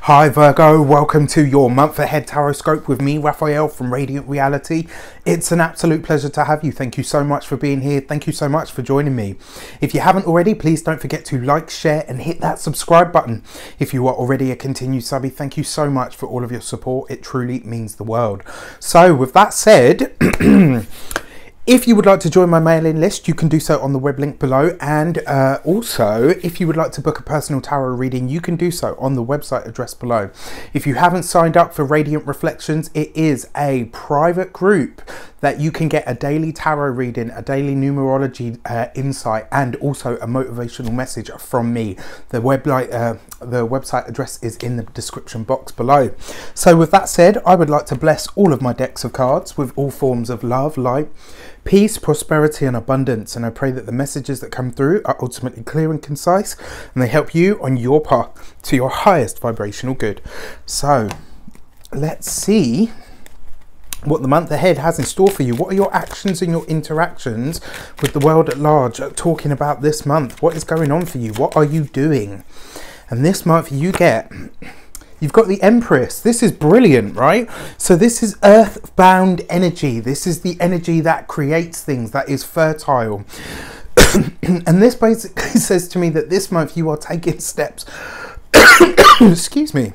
Hi Virgo, welcome to your month ahead tarot scope with me, Raphael from Reydiant Reality. It's an absolute pleasure to have you. Thank you so much for being here. Thank you so much for joining me. If you haven't already, please don't forget to like, share and hit that subscribe button. If you are already a continued subby, thank you so much for all of your support. It truly means the world. So with that said, if you would like to join my mailing list, you can do so on the web link below. And also, if you would like to book a personal tarot reading, you can do so on the website address below. If you haven't signed up for Reydiant Reflections, it is a private group that you can get a daily tarot reading, a daily numerology insight, and also a motivational message from me. The website address is in the description box below. So with that said, I would like to bless all of my decks of cards with all forms of love, light, peace, prosperity and abundance, and I pray that the messages that come through are ultimately clear and concise and they help you on your path to your highest vibrational good. So let's see what the month ahead has in store for you. What are your actions and your interactions with the world at large talking about this month? What is going on for you? What are you doing? And this month you've got the Empress. This is brilliant, right? So this is earthbound energy. This is the energy that creates things, that is fertile. And this basically says to me that this month you are taking steps excuse me.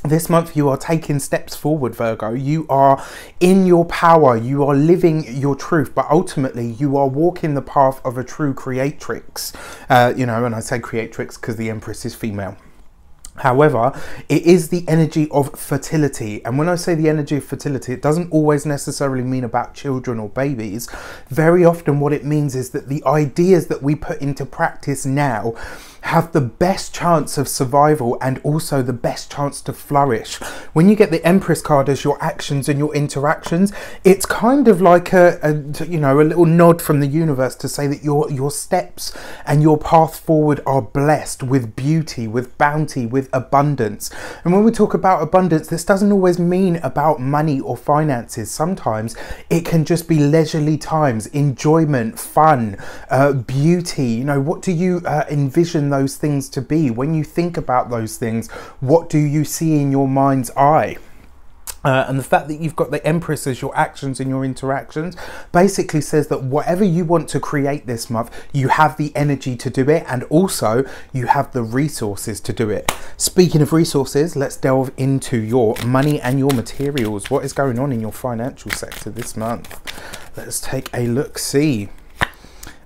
This month you are taking steps forward, Virgo. You are in your power. You are living your truth, but ultimately you are walking the path of a true creatrix. You know, and I say creatrix because the Empress is female. However, it is the energy of fertility. And when I say the energy of fertility, it doesn't always necessarily mean about children or babies. Very often what it means is that the ideas that we put into practice now have the best chance of survival and also the best chance to flourish. When you get the Empress card as your actions and your interactions, it's kind of like a little nod from the universe to say that your steps and your path forward are blessed with beauty, with bounty, with abundance. And when we talk about abundance, this doesn't always mean about money or finances. Sometimes it can just be leisurely times, enjoyment, fun, beauty. You know, what do you envision those things to be? When you think about those things, what do you see in your mind's eye? And the fact that you've got the Empress as your actions and your interactions basically says that whatever you want to create this month, you have the energy to do it, and also you have the resources to do it. Speaking of resources, let's delve into your money and your materials. What is going on in your financial sector this month? Let's take a look-see.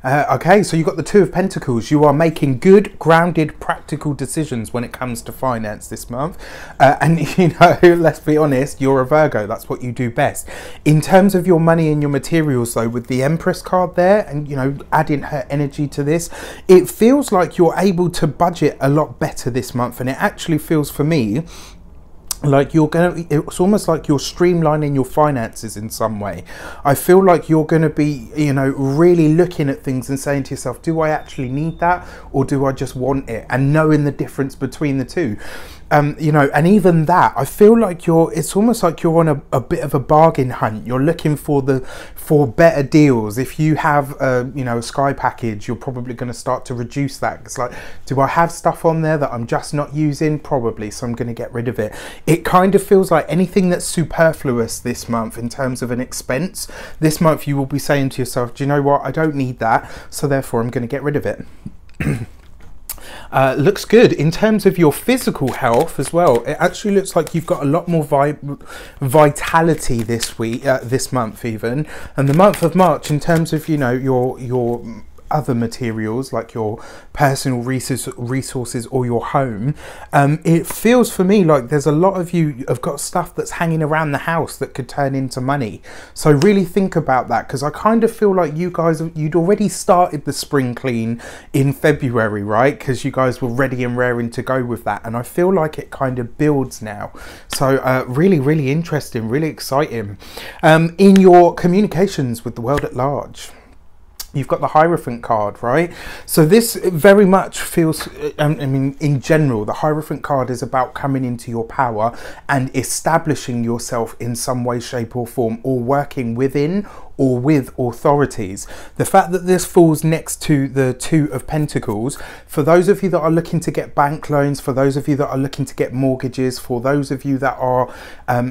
Okay, so you've got the Two of Pentacles. You are making good, grounded, practical decisions when it comes to finance this month. And, you know, let's be honest, you're a Virgo. That's what you do best. In terms of your money and your materials, though, with the Empress card there and, you know, adding her energy to this, it feels like you're able to budget a lot better this month. And it actually feels, for me, like it's almost like you're streamlining your finances in some way. I feel like you're going to be, you know, really looking at things and saying to yourself, do I actually need that, or do I just want it? And knowing the difference between the two. You know, and even that, I feel like it's almost like you're on a bit of a bargain hunt. You're looking for better deals. If you have you know, a Sky package, you're probably going to start to reduce that. It's like, do I have stuff on there that I'm just not using? Probably, so I'm going to get rid of it. It kind of feels like anything that's superfluous this month in terms of an expense, this month you will be saying to yourself, do you know what, I don't need that, so therefore I'm going to get rid of it. Looks good. In terms of your physical health as well, it actually looks like you've got a lot more vitality this week, this month even, and the month of March in terms of, you know, your other materials like your personal resources or your home. It feels for me like there's a lot of you have got stuff that's hanging around the house that could turn into money. So really think about that, because I kind of feel like you guys, you'd already started the spring clean in February, right? Because you guys were ready and raring to go with that, and I feel like it kind of builds now. So really, really interesting, really exciting. In your communications with the world at large, you've got the Hierophant card, right? So this very much feels, I mean, in general, the Hierophant card is about coming into your power and establishing yourself in some way, shape or form, or working within or with authorities. The fact that this falls next to the Two of Pentacles, for those of you that are looking to get bank loans, for those of you that are looking to get mortgages, for those of you that are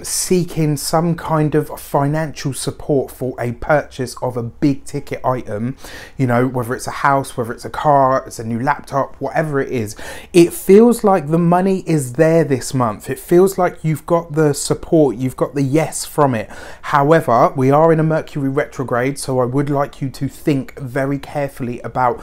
seeking some kind of financial support for a purchase of a big ticket item, you know, whether it's a house, whether it's a car, it's a new laptop, whatever it is, it feels like the money is there this month. It feels like you've got the support, you've got the yes from it. However, we are in a Mercury retrograde, so I would like you to think very carefully about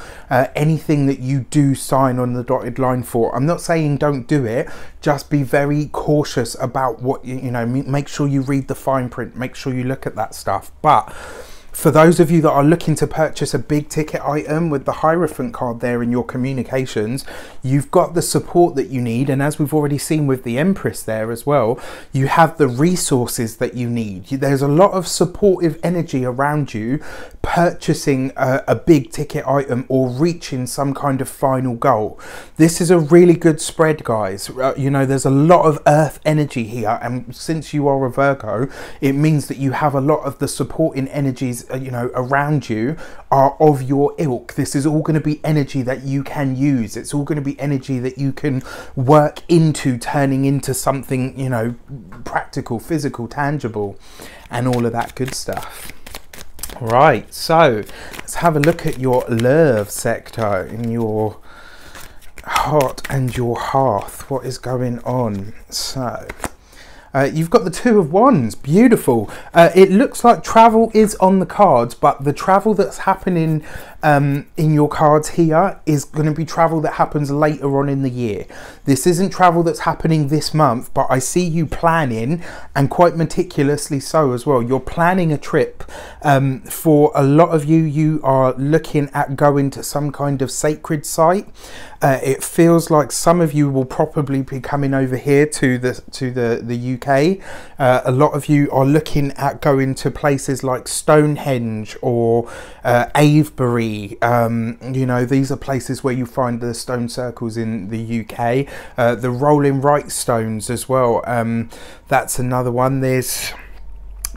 anything that you do sign on the dotted line for. I'm not saying don't do it, just be very cautious about what you know, make sure you read the fine print, make sure you look at that stuff. But for those of you that are looking to purchase a big ticket item, with the Hierophant card there in your communications, you've got the support that you need. And as we've already seen with the Empress there as well, you have the resources that you need. There's a lot of supportive energy around you purchasing a big ticket item or reaching some kind of final goal. This is a really good spread, guys. You know, there's a lot of earth energy here. And since you are a Virgo, it means that you have a lot of the supporting energies, you know, around you are of your ilk. This is all going to be energy that you can use. It's all going to be energy that you can work into turning into something, you know, practical, physical, tangible, and all of that good stuff. Right, so let's have a look at your love sector in your heart and your hearth. What is going on? So you've got the Two of Wands. Beautiful. It looks like travel is on the cards, but the travel that's happening in your cards here is going to be travel that happens later on in the year. This isn't travel that's happening this month, but I see you planning, and quite meticulously so as well. You're planning a trip. For a lot of you, you are looking at going to some kind of sacred site. It feels like some of you will probably be coming over here to the UK. A lot of you are looking at going to places like Stonehenge or Avebury. You know, these are places where you find the stone circles in the UK. The Rolling Right stones as well. That's another one.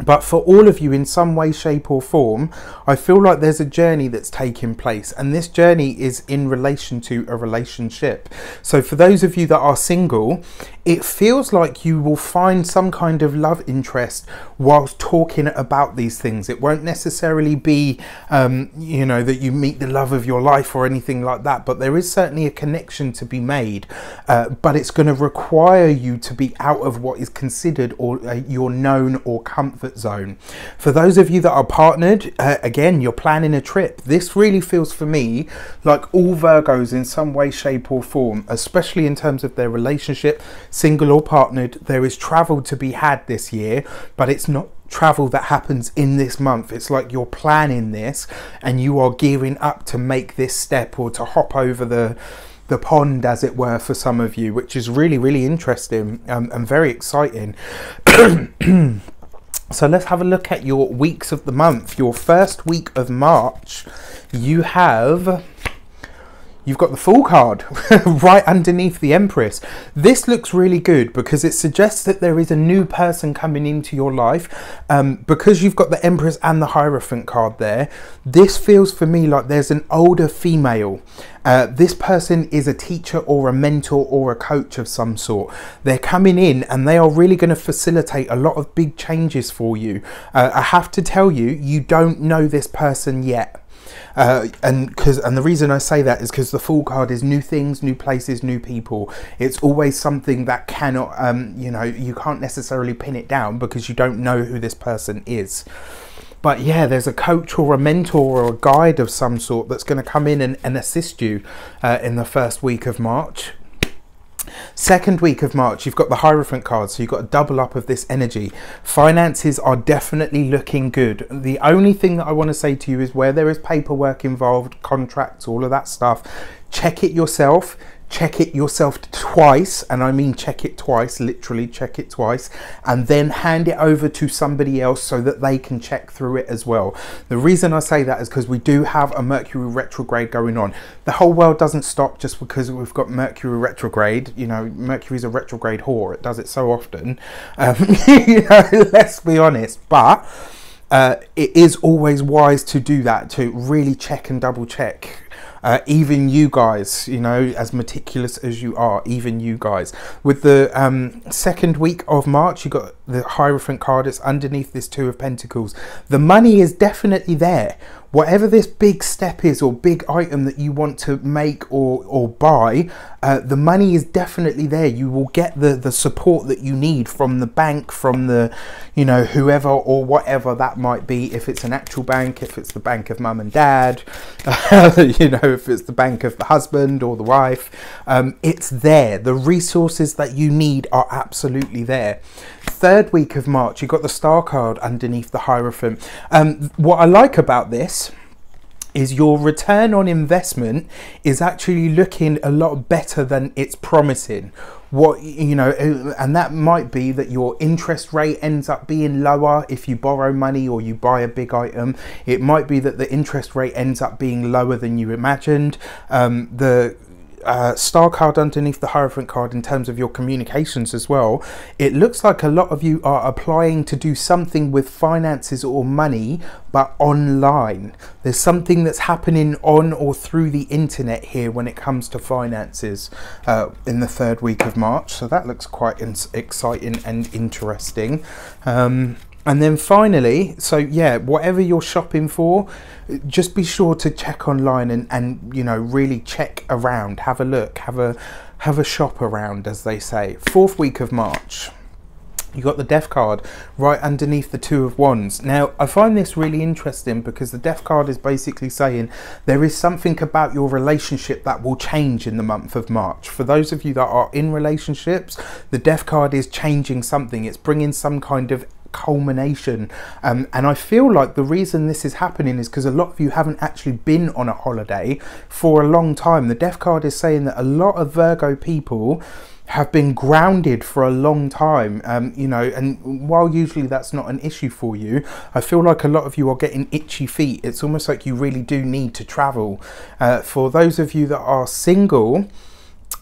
But for all of you, in some way, shape or form, I feel like there's a journey that's taking place, and this journey is in relation to a relationship. So for those of you that are single, it feels like you will find some kind of love interest whilst talking about these things. It won't necessarily be, you know, that you meet the love of your life or anything like that, but there is certainly a connection to be made. But it's going to require you to be out of what is considered or your known or comfort zone. For those of you that are partnered, again, you're planning a trip. This really feels for me like all Virgos in some way, shape or form, especially in terms of their relationship, single or partnered, there is travel to be had this year, but it's not travel that happens in this month. It's like you're planning this and you are gearing up to make this step or to hop over the pond, as it were, for some of you, which is really, really interesting and very exciting. So let's have a look at your weeks of the month. Your first week of March, you've got the Fool card right underneath the Empress. This looks really good because it suggests that there is a new person coming into your life. Because you've got the Empress and the Hierophant card there, this feels for me like there's an older female. This person is a teacher or a mentor or a coach of some sort. They're coming in and they are really going to facilitate a lot of big changes for you. I have to tell you, you don't know this person yet. And the reason I say that is because the Fool card is new things, new places, new people. It's always something that cannot, you know, you can't necessarily pin it down because you don't know who this person is. But yeah, there's a coach or a mentor or a guide of some sort that's going to come in and assist you in the first week of March. Second week of March, you've got the Hierophant card, so you've got a double up of this energy. Finances are definitely looking good. The only thing that I want to say to you is where there is paperwork involved, contracts, all of that stuff, check it yourself. Check it yourself twice, and I mean check it twice, literally check it twice, and then hand it over to somebody else so that they can check through it as well. The reason I say that is because we do have a Mercury retrograde going on. The whole world doesn't stop just because we've got Mercury retrograde. You know, Mercury's a retrograde whore. It does it so often. You know, let's be honest. But it is always wise to do that, to really check and double check. Even you guys, you know, as meticulous as you are, even you guys. With the second week of March, you got the Hierophant card. It's underneath this Two of Pentacles. The money is definitely there. Whatever this big step is or big item that you want to make or buy, the money is definitely there. You will get the support that you need from the bank, from the, you know, whoever or whatever that might be. If it's an actual bank, if it's the bank of mum and dad, you know, if it's the bank of the husband or the wife, it's there. The resources that you need are absolutely there. Third week of March, you got the Star card underneath the Hierophant. What I like about this is your return on investment is actually looking a lot better than it's promising. What, you know, and that might be that your interest rate ends up being lower if you borrow money or you buy a big item. It might be that the interest rate ends up being lower than you imagined. The Star card underneath the Hierophant card, in terms of your communications as well, it looks like a lot of you are applying to do something with finances or money, but online. There's something that's happening on or through the internet here when it comes to finances in the third week of March. So that looks quite exciting and interesting. And then finally, so yeah, whatever you're shopping for, just be sure to check online and you know, really check around, have a look, have a shop around, as they say. Fourth week of March, you got the Death card right underneath the Two of Wands. Now, I find this really interesting because the Death card is basically saying there is something about your relationship that will change in the month of March. For those of you that are in relationships, the Death card is changing something. It's bringing some kind of culmination, and I feel like the reason this is happening is because a lot of you haven't actually been on a holiday for a long time. The Death card is saying that a lot of Virgo people have been grounded for a long time, you know, and while usually that's not an issue for you, I feel like a lot of you are getting itchy feet. It's almost like you really do need to travel. For those of you that are single,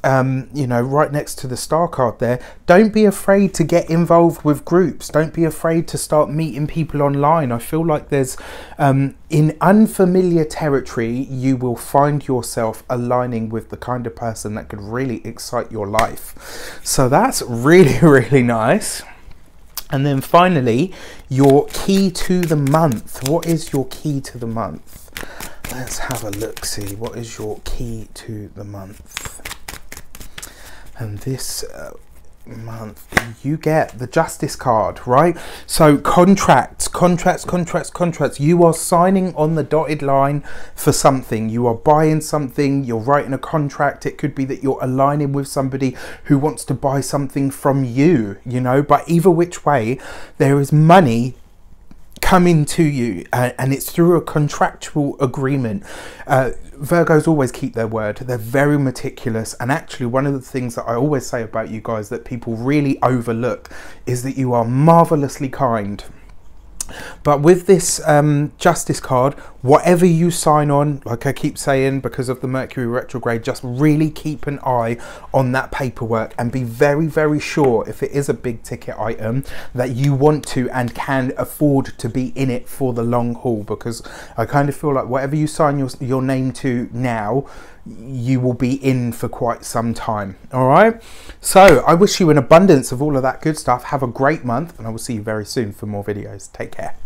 you know, right next to the Star card there, don't be afraid to get involved with groups. Don't be afraid to start meeting people online. I feel like there's in unfamiliar territory, you will find yourself aligning with the kind of person that could really excite your life. So that's really, really nice. And then finally, your key to the month. What is your key to the month? Let's have a look, see what is your key to the month. And this month you get the Justice card, right? So contracts. You are signing on the dotted line for something. You are buying something, you're writing a contract. It could be that you're aligning with somebody who wants to buy something from you, you know, but either which way, there is money coming to you, and it's through a contractual agreement. Virgos always keep their word. They're very meticulous, and actually one of the things that I always say about you guys that people really overlook is that you are marvelously kind. But with this Justice card, whatever you sign on, like I keep saying, because of the Mercury retrograde, just really keep an eye on that paperwork and be very, very sure, if it is a big ticket item, that you want to and can afford to be in it for the long haul. Because I kind of feel like whatever you sign your name to now, you will be in for quite some time. All right, so I wish you an abundance of all of that good stuff. Have a great month, and I will see you very soon for more videos. Take care.